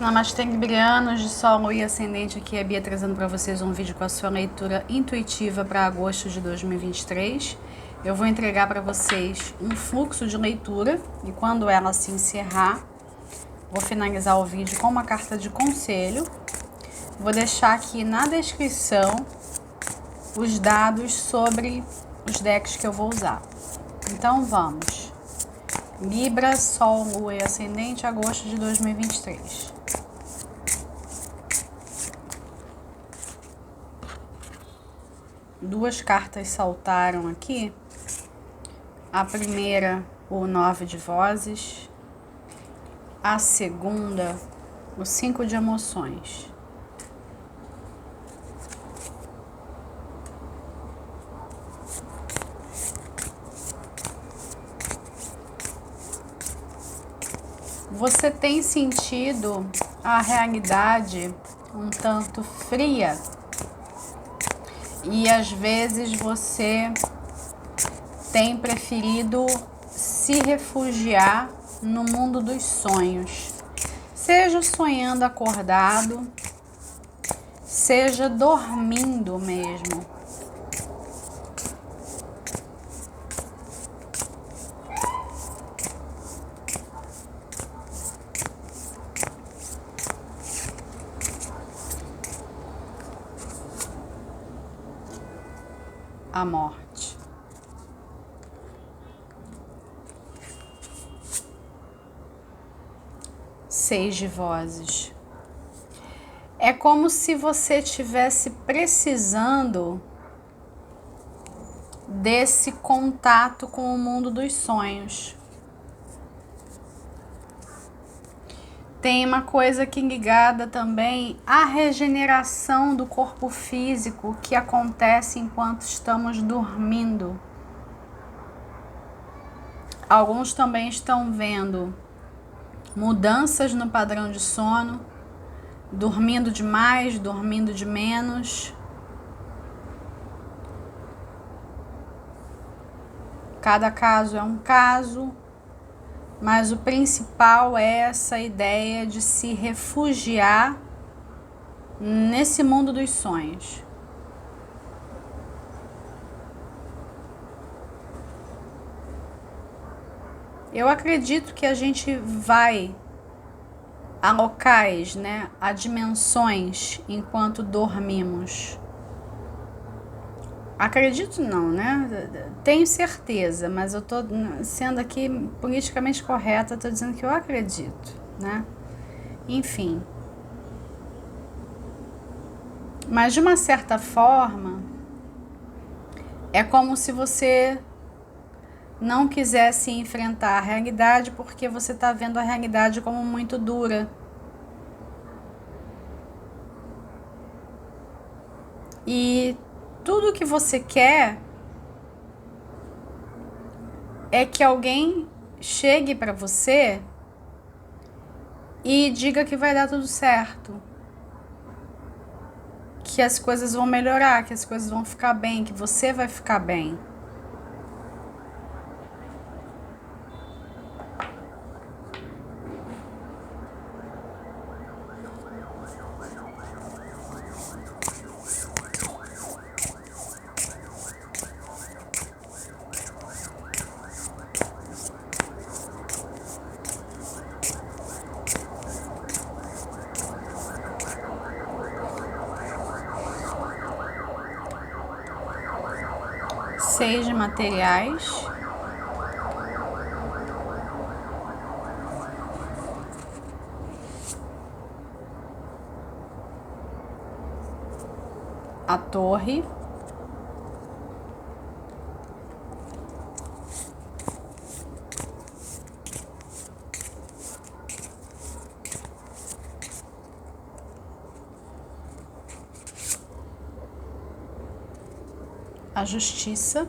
Namastê, Librianos de Sol, Lua e Ascendente. Aqui é a Bia trazendo para vocês um vídeo com a sua leitura intuitiva para agosto de 2023. Eu vou entregar para vocês um fluxo de leitura e quando ela se encerrar, vou finalizar o vídeo com uma carta de conselho. Vou deixar aqui na descrição os dados sobre os decks que eu vou usar. Então vamos. Libra, Sol, Lua e Ascendente, agosto de 2023. Duas cartas saltaram aqui. A primeira, o 9 de vozes. A segunda, o 5 de emoções. Você tem sentido a realidade um tanto fria e às vezes você tem preferido se refugiar no mundo dos sonhos, seja sonhando acordado, seja dormindo mesmo. A morte. Seis de vozes. É como se você estivesse precisando desse contato com o mundo dos sonhos. Tem uma coisa aqui ligada também à regeneração do corpo físico que acontece enquanto estamos dormindo. Alguns também estão vendo mudanças no padrão de sono, dormindo demais, dormindo de menos. Cada caso é um caso. Mas o principal é essa ideia de se refugiar nesse mundo dos sonhos. Eu acredito que a gente vai a locais, a dimensões enquanto dormimos. Acredito não, Tenho certeza, mas eu tô sendo aqui politicamente correta, tô dizendo que eu acredito, Enfim. Mas de uma certa forma, é como se você não quisesse enfrentar a realidade porque você tá vendo a realidade como muito dura. E tudo que você quer é que alguém chegue para você e diga que vai dar tudo certo, que as coisas vão melhorar, que as coisas vão ficar bem, que você vai ficar bem. Seis de materiais. A torre. A justiça.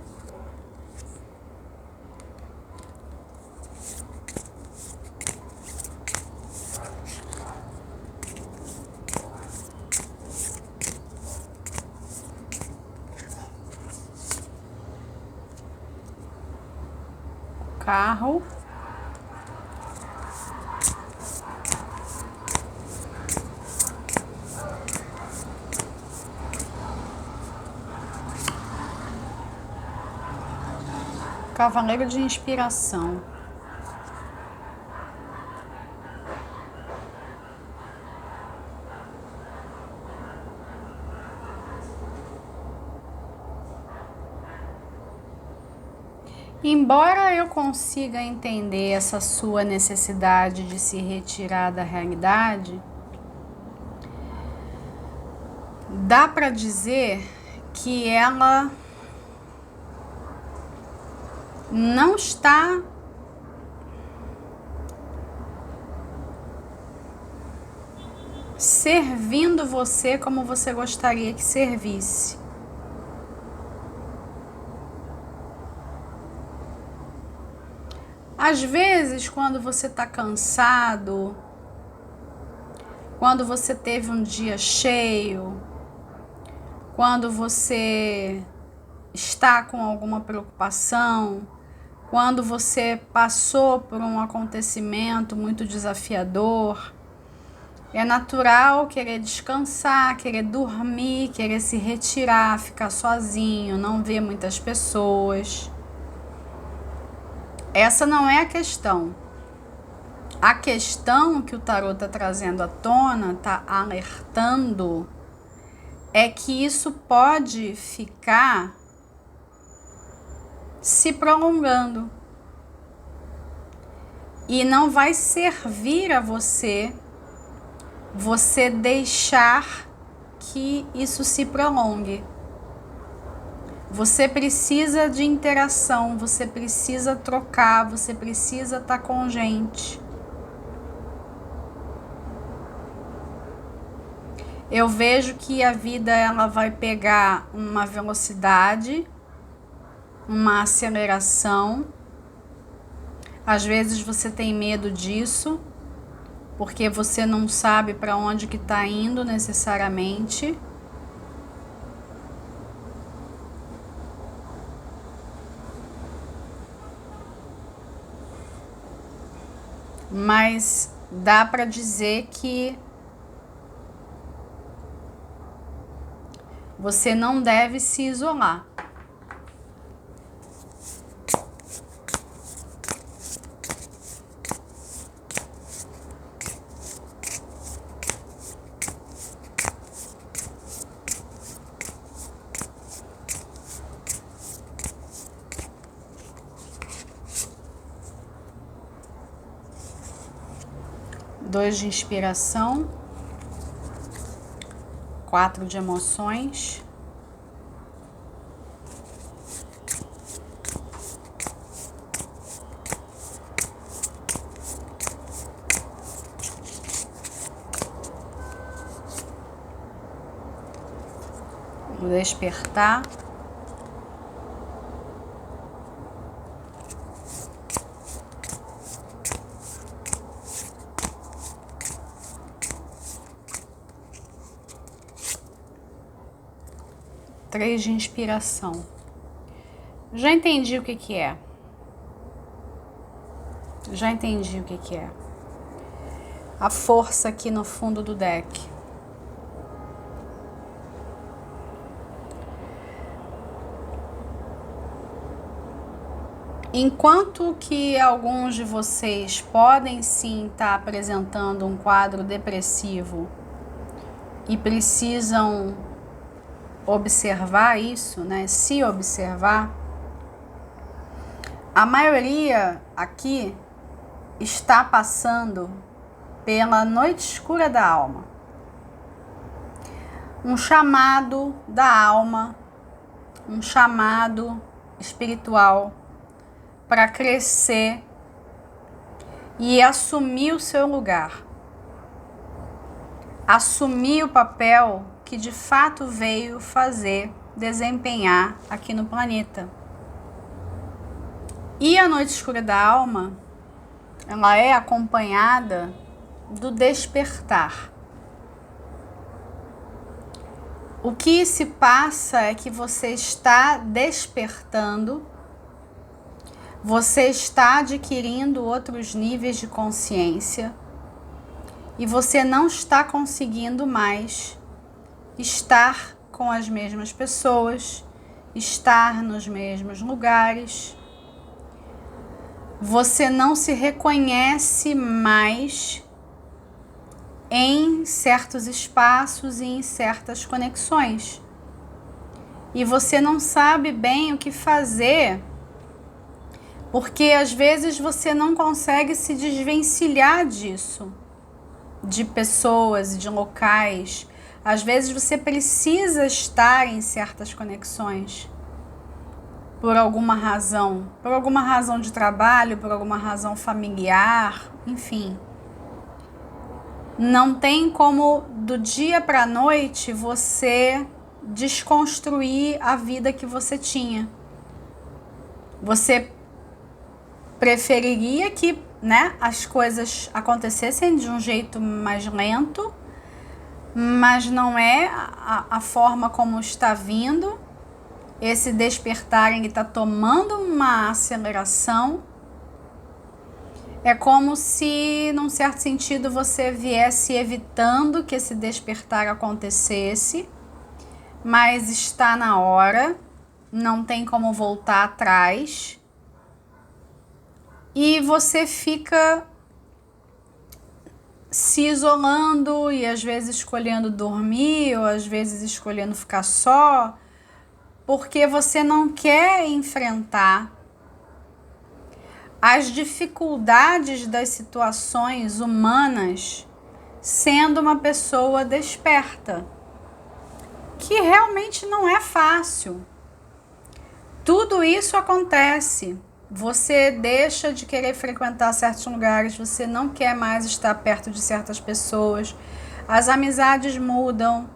Carro. Cavaleiro de Inspiração. Embora eu consiga entender essa sua necessidade de se retirar da realidade, dá para dizer que ela não está servindo você como você gostaria que servisse. Às vezes, quando você está cansado, quando você teve um dia cheio, quando você está com alguma preocupação, quando você passou por um acontecimento muito desafiador, é natural querer descansar, querer dormir, querer se retirar, ficar sozinho, não ver muitas pessoas. Essa não é a questão. A questão que o tarô está trazendo à tona, está alertando, é que isso pode ficar se prolongando. E não vai servir a você deixar que isso se prolongue. Você precisa de interação, você precisa trocar, você precisa estar com gente. Eu vejo que a vida ela vai pegar uma velocidade, uma aceleração. Às vezes você tem medo disso, porque você não sabe para onde que está indo necessariamente. Mas dá para dizer que você não deve se isolar. Dois de inspiração, 4 de emoções, o despertar, três de inspiração. Já entendi o que que é. Já entendi o que que é. A força aqui no fundo do deck. Enquanto que alguns de vocês podem sim estar apresentando um quadro depressivo e precisam observar isso, né? Se observar, a maioria aqui está passando pela noite escura da alma. Um chamado da alma, um chamado espiritual para crescer e assumir o seu lugar. Assumir o papel que de fato veio fazer, desempenhar aqui no planeta. E a noite escura da alma, ela é acompanhada do despertar. O que se passa é que você está despertando, você está adquirindo outros níveis de consciência e você não está conseguindo mais estar com as mesmas pessoas, estar nos mesmos lugares, você não se reconhece mais em certos espaços e em certas conexões. E você não sabe bem o que fazer, porque às vezes você não consegue se desvencilhar disso, de pessoas, de locais. Às vezes você precisa estar em certas conexões por alguma razão de trabalho, por alguma razão familiar, enfim. Não tem como do dia para a noite você desconstruir a vida que você tinha. Você preferiria que, né, as coisas acontecessem de um jeito mais lento, mas não é a forma como está vindo. Esse despertar, ele está tomando uma aceleração. É como se, num certo sentido, você viesse evitando que esse despertar acontecesse, mas está na hora, não tem como voltar atrás. E você fica se isolando e às vezes escolhendo dormir, ou às vezes escolhendo ficar só, porque você não quer enfrentar as dificuldades das situações humanas sendo uma pessoa desperta, que realmente não é fácil. Tudo isso acontece. Você deixa de querer frequentar certos lugares, você não quer mais estar perto de certas pessoas, as amizades mudam,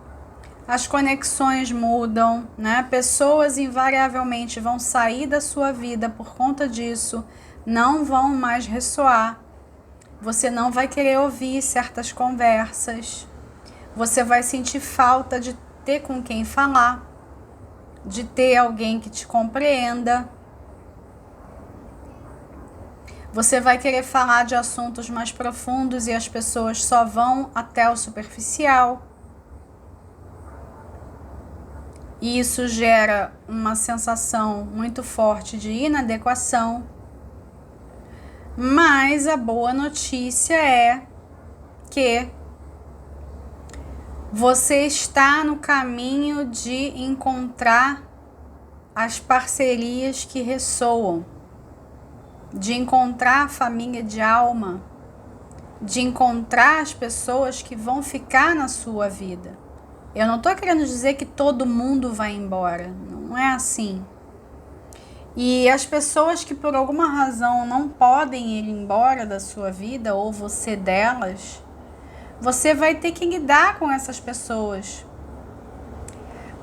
as conexões mudam, né? Pessoas invariavelmente vão sair da sua vida por conta disso, não vão mais ressoar. Você não vai querer ouvir certas conversas. Você vai sentir falta de ter com quem falar, de ter alguém que te compreenda. Você vai querer falar de assuntos mais profundos e as pessoas só vão até o superficial. E isso gera uma sensação muito forte de inadequação. Mas a boa notícia é que você está no caminho de encontrar as parcerias que ressoam, de encontrar a família de alma, de encontrar as pessoas que vão ficar na sua vida. Eu não estou querendo dizer que todo mundo vai embora, não é assim. E as pessoas que por alguma razão não podem ir embora da sua vida, ou você delas, você vai ter que lidar com essas pessoas.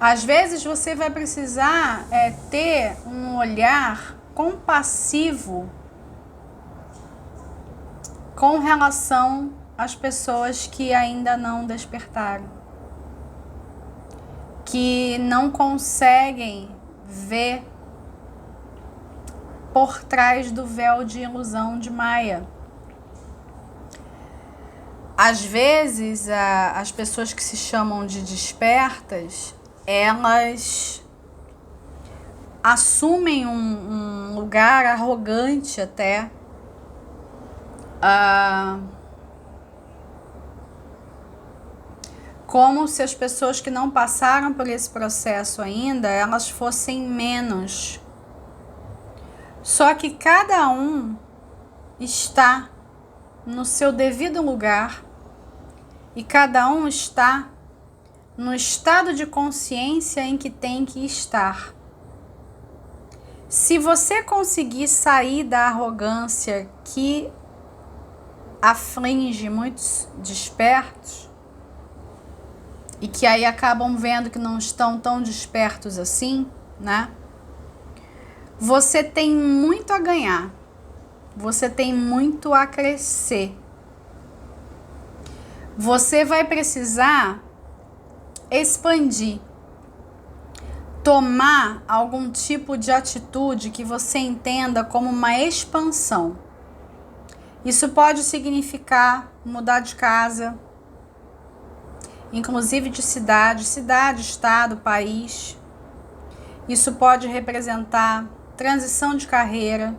Às vezes você vai precisar ter um olhar compassivo com relação às pessoas que ainda não despertaram, que não conseguem ver por trás do véu de ilusão de Maia. Às vezes, as pessoas que se chamam de despertas, elas assumem um lugar arrogante até, como se as pessoas que não passaram por esse processo ainda, elas fossem menos. Só que cada um está no seu devido lugar e cada um está no estado de consciência em que tem que estar. Se você conseguir sair da arrogância que aflige muitos despertos e que aí acabam vendo que não estão tão despertos assim, né? Você tem muito a ganhar, você tem muito a crescer. Você vai precisar expandir, tomar algum tipo de atitude que você entenda como uma expansão. Isso pode significar mudar de casa, inclusive de cidade, estado, país. Isso pode representar transição de carreira,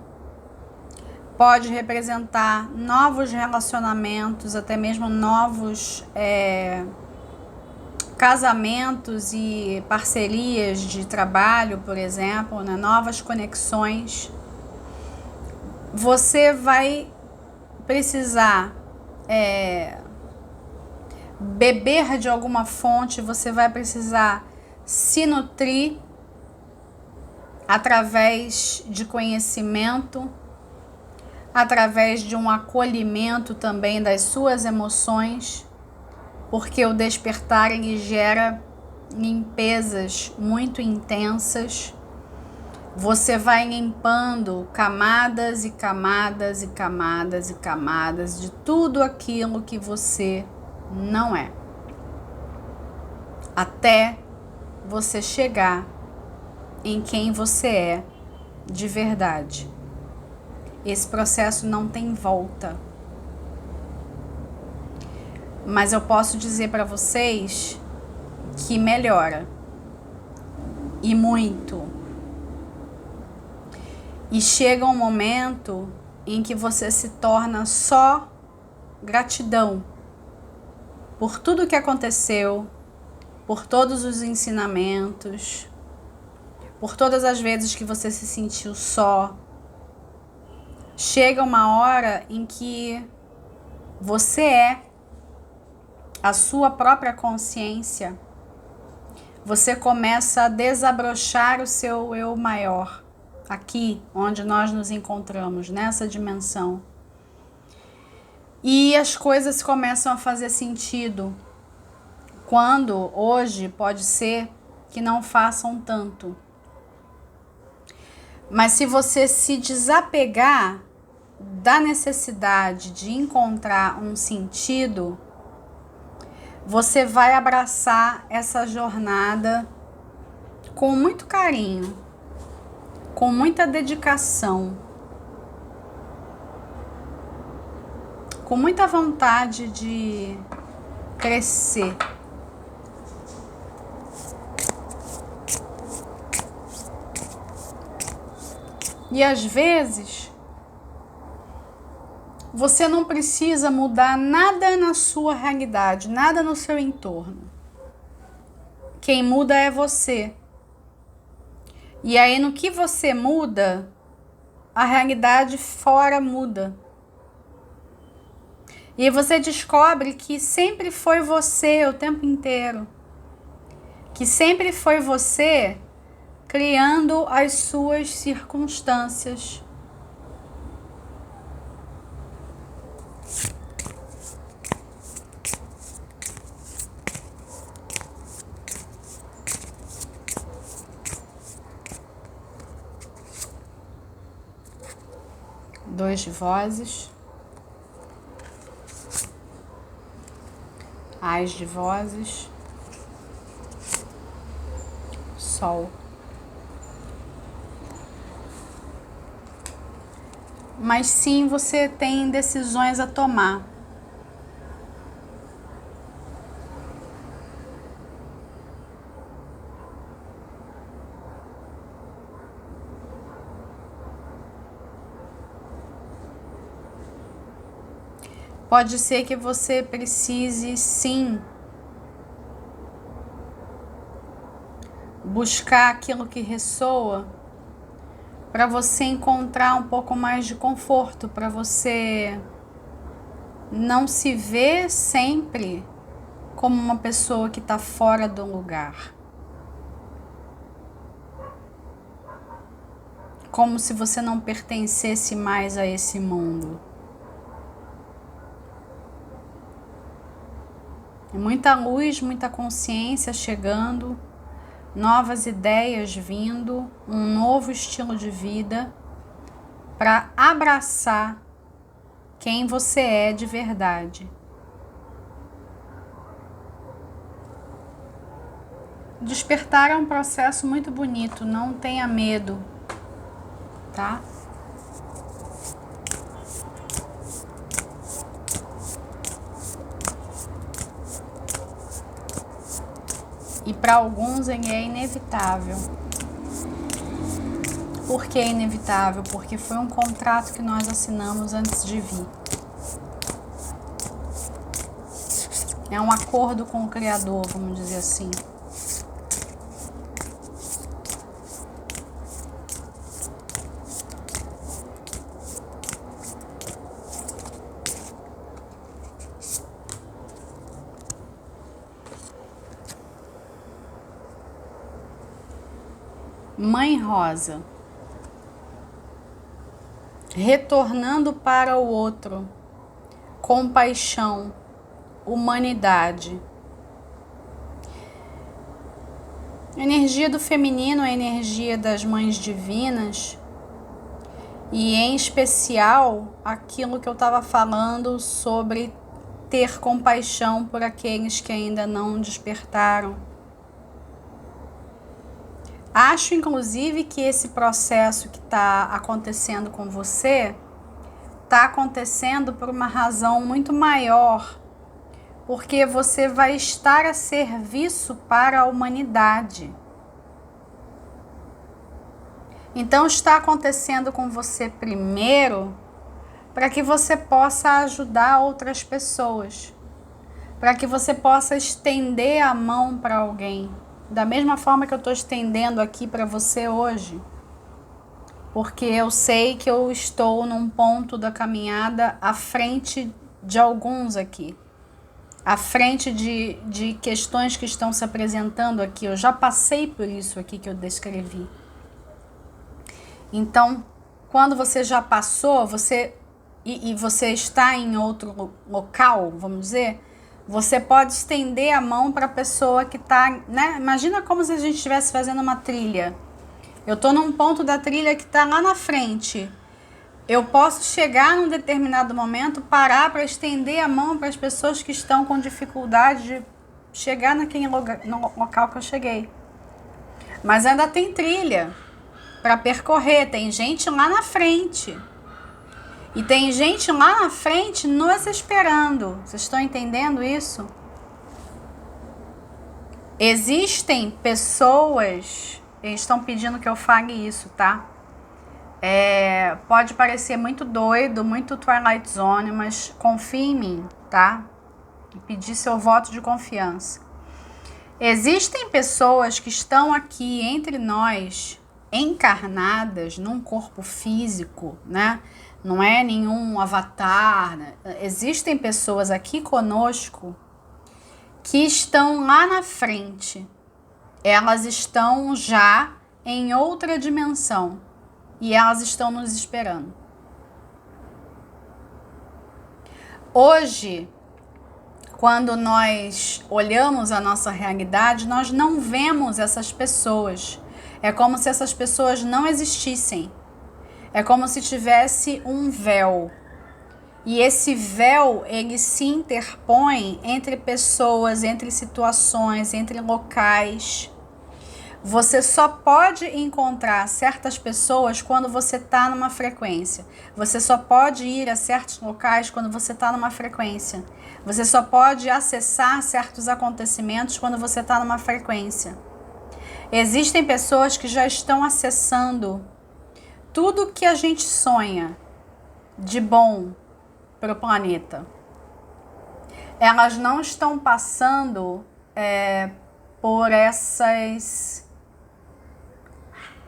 pode representar novos relacionamentos, até mesmo novos casamentos e parcerias de trabalho, por exemplo, né? Novas conexões. Você vai precisar beber de alguma fonte, você vai precisar se nutrir através de conhecimento, através de um acolhimento também das suas emoções, porque o despertar ele gera limpezas muito intensas. Você vai limpando camadas e camadas e camadas e camadas de tudo aquilo que você não é, até você chegar em quem você é de verdade. Esse processo não tem volta. Mas eu posso dizer para vocês que melhora. E muito. E chega um momento em que você se torna só gratidão por tudo que aconteceu, por todos os ensinamentos, por todas as vezes que você se sentiu só. Chega uma hora em que você é a sua própria consciência. Você começa a desabrochar o seu eu maior, aqui onde nós nos encontramos, nessa dimensão. E as coisas começam a fazer sentido, quando hoje pode ser que não façam tanto. Mas se você se desapegar da necessidade de encontrar um sentido, você vai abraçar essa jornada com muito carinho, com muita dedicação, com muita vontade de crescer. E às vezes, você não precisa mudar nada na sua realidade, nada no seu entorno. Quem muda é você. E aí, no que você muda, a realidade fora muda. E você descobre que sempre foi você o tempo inteiro. Que sempre foi você criando as suas circunstâncias. Dois de vozes. Ás de vozes. Sol. Mas sim, você tem decisões a tomar. Pode ser que você precise, sim, buscar aquilo que ressoa para você encontrar um pouco mais de conforto, para você não se ver sempre como uma pessoa que está fora do lugar. Como se você não pertencesse mais a esse mundo. Muita luz, muita consciência chegando, novas ideias vindo, um novo estilo de vida para abraçar quem você é de verdade. Despertar é um processo muito bonito, não tenha medo, tá? E para alguns ele é inevitável. Por que é inevitável? Porque foi um contrato que nós assinamos antes de vir. É um acordo com o Criador, vamos dizer assim. Mãe Rosa, retornando para o outro, compaixão, humanidade. A energia do feminino é a energia das mães divinas e, em especial, aquilo que eu estava falando sobre ter compaixão por aqueles que ainda não despertaram. Acho, inclusive, que esse processo que está acontecendo com você está acontecendo por uma razão muito maior, porque você vai estar a serviço para a humanidade. Então, está acontecendo com você primeiro para que você possa ajudar outras pessoas, para que você possa estender a mão para alguém. Da mesma forma que eu estou estendendo aqui para você hoje, porque eu sei que eu estou num ponto da caminhada à frente de alguns aqui, à frente de questões que estão se apresentando aqui. Eu já passei por isso aqui que eu descrevi. Então, quando você já passou, você está em outro local, vamos dizer, você pode estender a mão para a pessoa que está, né? Imagina como se a gente estivesse fazendo uma trilha. Eu estou num ponto da trilha que está lá na frente. Eu posso chegar num determinado momento, parar para estender a mão para as pessoas que estão com dificuldade de chegar naquele lugar, no local que eu cheguei. Mas ainda tem trilha para percorrer, tem gente lá na frente. E tem gente lá na frente nos esperando. Vocês estão entendendo isso? Existem pessoas, eles estão pedindo que eu fale isso, tá? Pode parecer muito doido, muito Twilight Zone, mas confie em mim, tá? E pedir seu voto de confiança. Existem pessoas que estão aqui entre nós, encarnadas num corpo físico, né? Não é nenhum avatar, né? Existem pessoas aqui conosco que estão lá na frente. Elas estão já em outra dimensão e elas estão nos esperando. Hoje, quando nós olhamos a nossa realidade, nós não vemos essas pessoas. É como se essas pessoas não existissem. É como se tivesse um véu. E esse véu, ele se interpõe entre pessoas, entre situações, entre locais. Você só pode encontrar certas pessoas quando você está numa frequência. Você só pode ir a certos locais quando você está numa frequência. Você só pode acessar certos acontecimentos quando você está numa frequência. Existem pessoas que já estão acessando tudo que a gente sonha de bom para o planeta. Elas não estão passando por essas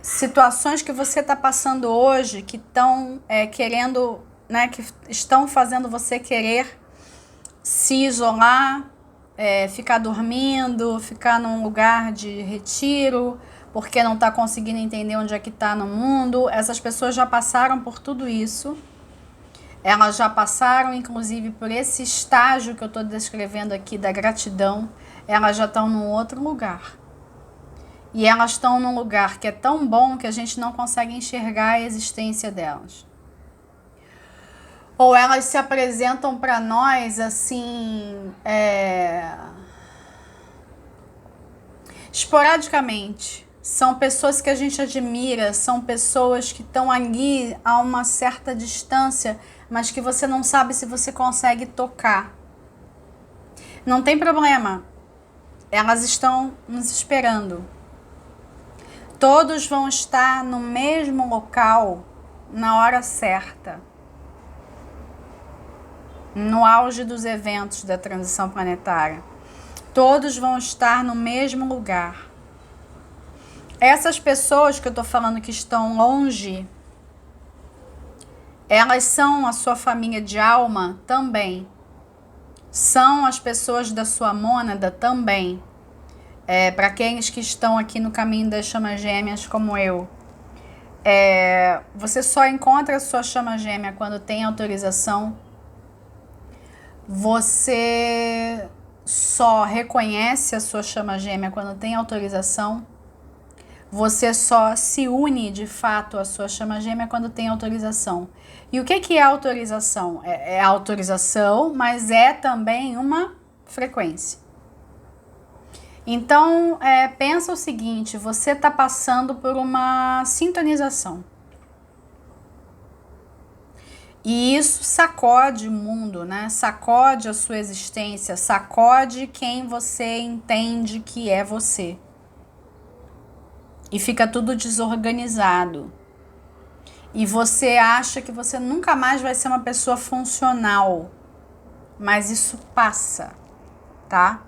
situações que você está passando hoje, que estão querendo, né, que estão fazendo você querer se isolar, ficar dormindo, ficar num lugar de retiro, porque não está conseguindo entender onde é que está no mundo. Essas pessoas já passaram por tudo isso. Elas já passaram, inclusive, por esse estágio que eu estou descrevendo aqui da gratidão. Elas já estão num outro lugar. E elas estão num lugar que é tão bom que a gente não consegue enxergar a existência delas. Ou elas se apresentam para nós assim, esporadicamente. São pessoas que a gente admira, são pessoas que estão ali a uma certa distância, mas que você não sabe se você consegue tocar. Não tem problema, elas estão nos esperando. Todos vão estar no mesmo local na hora certa, no auge dos eventos da transição planetária. Todos vão estar no mesmo lugar. Essas pessoas que eu tô falando que estão longe, elas são a sua família de alma também. São as pessoas da sua mônada também. Para aqueles que estão aqui no caminho das chamas gêmeas como eu. Você só encontra a sua chama gêmea quando tem autorização. Você só reconhece a sua chama gêmea quando tem autorização. Você só se une de fato à sua chama gêmea quando tem autorização. E o que é autorização? É autorização, mas é também uma frequência. Então, pensa o seguinte, você está passando por uma sintonização. E isso sacode o mundo, né? Sacode a sua existência, sacode quem você entende que é você. E fica tudo desorganizado. E você acha que você nunca mais vai ser uma pessoa funcional. Mas isso passa, tá?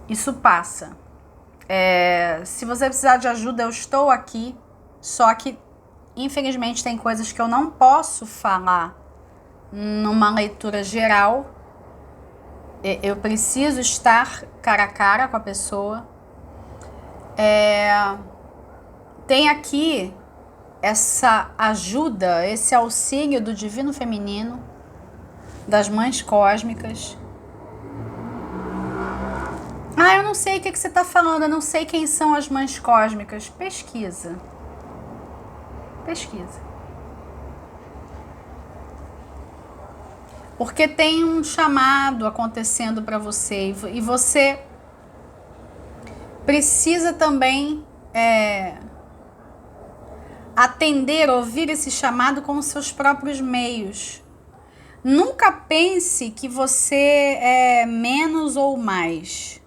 Isso passa. Se você precisar de ajuda, eu estou aqui. Só que, infelizmente, tem coisas que eu não posso falar numa leitura geral. Eu preciso estar cara a cara com a pessoa. Tem aqui essa ajuda, esse auxílio do divino feminino, das mães cósmicas. Eu não sei o que você está falando, eu não sei quem são as mães cósmicas. Pesquisa. Porque tem um chamado acontecendo para você e você precisa também atender, ouvir esse chamado com os seus próprios meios. Nunca pense que você é menos ou mais.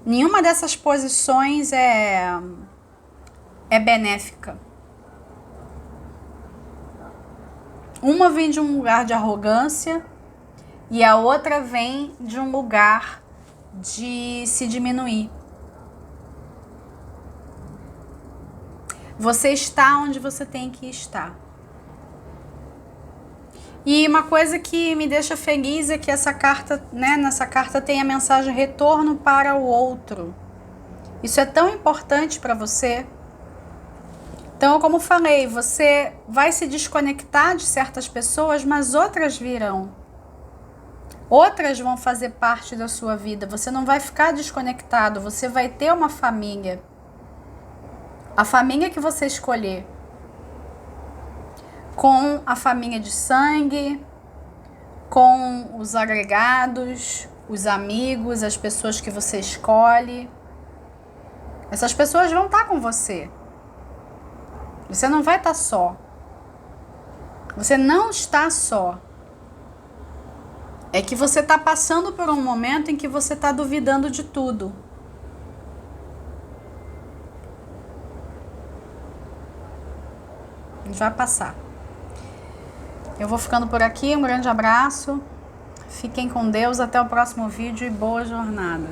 Nenhuma dessas posições é benéfica. Uma vem de um lugar de arrogância e a outra vem de um lugar de se diminuir. Você está onde você tem que estar. E uma coisa que me deixa feliz é que essa carta, nessa carta tem a mensagem retorno para o outro. Isso é tão importante para você. Então, como falei, você vai se desconectar de certas pessoas, mas outras virão. Outras vão fazer parte da sua vida. Você não vai ficar desconectado, você vai ter uma família. A família que você escolher. Com a família de sangue, com os agregados, os amigos, as pessoas que você escolhe. Essas pessoas vão estar com você. Você não vai estar só. Você não está só. É que você está passando por um momento em que você está duvidando de tudo. Vai passar. Eu vou ficando por aqui, um grande abraço, fiquem com Deus, até o próximo vídeo e boa jornada.